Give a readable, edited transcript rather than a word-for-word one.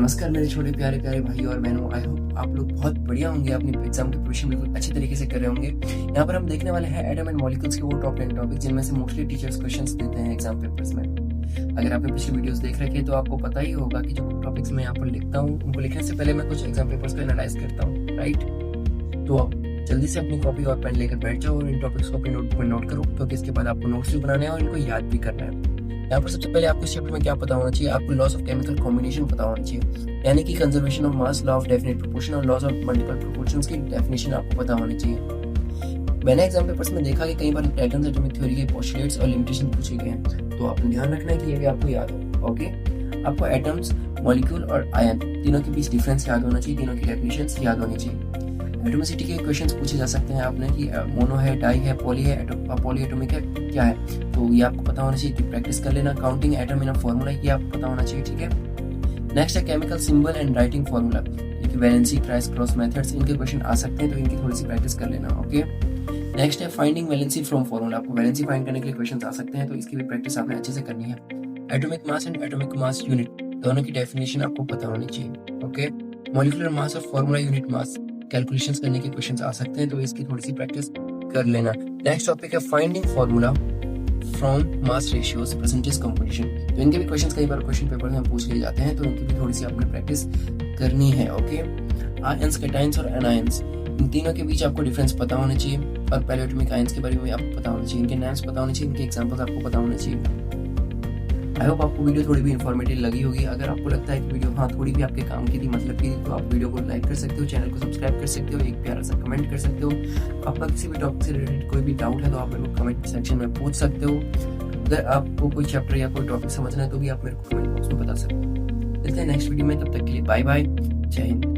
नमस्कार मेरे छोटे प्यारे प्यारे भाई और बहनों। आई होप आप लोग बहुत बढ़िया होंगे, अपनी एग्जाम की प्रिपरेशन बिल्कुल अच्छी तरीके से कर रहे होंगे। यहाँ पर हम देखने वाले हैं एटम एंड मॉलिक्यूल्स के वो टॉप 10 टॉपिक जिनमें से मोस्टली टीचर्स क्वेश्चंस देते हैं एग्जाम पेपर्स में। अगर आपने पिछली वीडियोस देख रखे तो आपको पता ही होगा कि जो टॉपिक्स मैं यहाँ पर लिखता हूँ उनको लिखने से पहले मैं कुछ एग्जाम पेपर्स को एनालाइज करता हूँ, राइट। तो आप जल्दी से अपनी कॉपी और पेन लेकर बैठ जाओ और इन टॉपिक्स को अपने नोटबुक में नोट करो, क्योंकि इसके बाद आपको नोट्स भी बनाने हैं और इनको याद भी करना है। यहाँ पर सबसे पहले आपको इस चैप्टर में क्या पता होना चाहिए, आपको लॉस ऑफ केमिकल कॉम्बिनेशन पता होना चाहिए, यानी कि conservation of mass, law of definite proportion और लॉस ऑफ मल्टीपल प्रोपोर्शंस की डेफिनेशन आपको पता होनी चाहिए। मैंने एग्जाम पेपर्स में देखा कि कई बार पैटर्न्स एटॉमिक थ्योरी के पोस्टुलेट्स और लिमिटेशन पूछे गए हैं, तो आपने ध्यान रखना है कि ये भी आपको याद हो। ओके, आपको एटम्स, मॉलिक्यूल और आयन तीनों के बीच डिफरेंस याद होना चाहिए, तीनों की डेफिनेशंस याद होनी चाहिए। एटोमिसिटी के क्वेश्चंस पूछे जा सकते हैं आपने कि मोनो है, डाई है, पॉली है, पॉली एटॉमिक है, क्या है, तो ये आपको पता होना चाहिए कि प्रैक्टिस कर लेना। Counting atom in a formula, ये आपको पता होना चाहिए, ठीक है। नेक्स्ट है chemical symbol and writing formula, ये वैलेंसी, ट्राइस, क्रॉस मेथड्स, इनके क्वेश्चन आ सकते हैं, तो इनकी थोड़ी सी प्रैक्टिस कर लेना। ओके, नेक्स्ट है फाइंडिंग वैलेंसी फ्रॉम फार्मूला, आपको वैलेंसी फाइंड करने के लिए क्वेश्चन आ सकते हैं, तो इसकी भी प्रैक्टिस आपने अच्छे से करनी है। Atomic mass and atomic mass unit, दोनों की डेफिनेशन आपको पता होनी चाहिए। ओके, मॉलिक्यूलर मास और फार्मूला यूनिट मास कैलकुलेशंस करने के क्वेश्चंस आ सकते हैं, तो इसकी थोड़ी सी प्रैक्टिस कर लेना। नेक्स्ट टॉपिक है finding formula from mass ratios, percentage composition, तो इनके भी क्वेश्चंस कई बार क्वेश्चन पेपर में पूछ लिए जाते हैं, तो इनकी भी थोड़ी सी आपने प्रैक्टिस करनी है। ओके, आयंस, कैटायंस और एनायंस, इन तीनों के बीच आपको डिफरेंस पता होना चाहिए, और पैलियोटॉमिक आयंस के बारे में आपको पता होना चाहिए, इनके नेम्स पता होने चाहिए, इनके एग्जांपल्स आपको पता होने चाहिए। आई होप आपको वीडियो थोड़ी भी इन्फॉर्मेटिव लगी होगी। अगर आपको लगता है कि वीडियो थोड़ी भी आपके काम की थी, मतलब की थी, तो आप वीडियो को लाइक कर सकते हो, चैनल को सब्सक्राइब कर सकते हो, एक प्यारा सा कमेंट कर सकते हो। आपका किसी भी टॉपिक से रिलेटेड कोई भी डाउट है तो आप मेरे को कमेंट सेक्शन में पूछ सकते हो। अगर आपको कोई चैप्टर या कोई टॉपिक समझना है तो भी आप मेरे को कमेंट बॉक्स में बता सकते हो। मिलते हैं नेक्स्ट वीडियो में, तब तक के लिए बाय बाय, जय हिंद।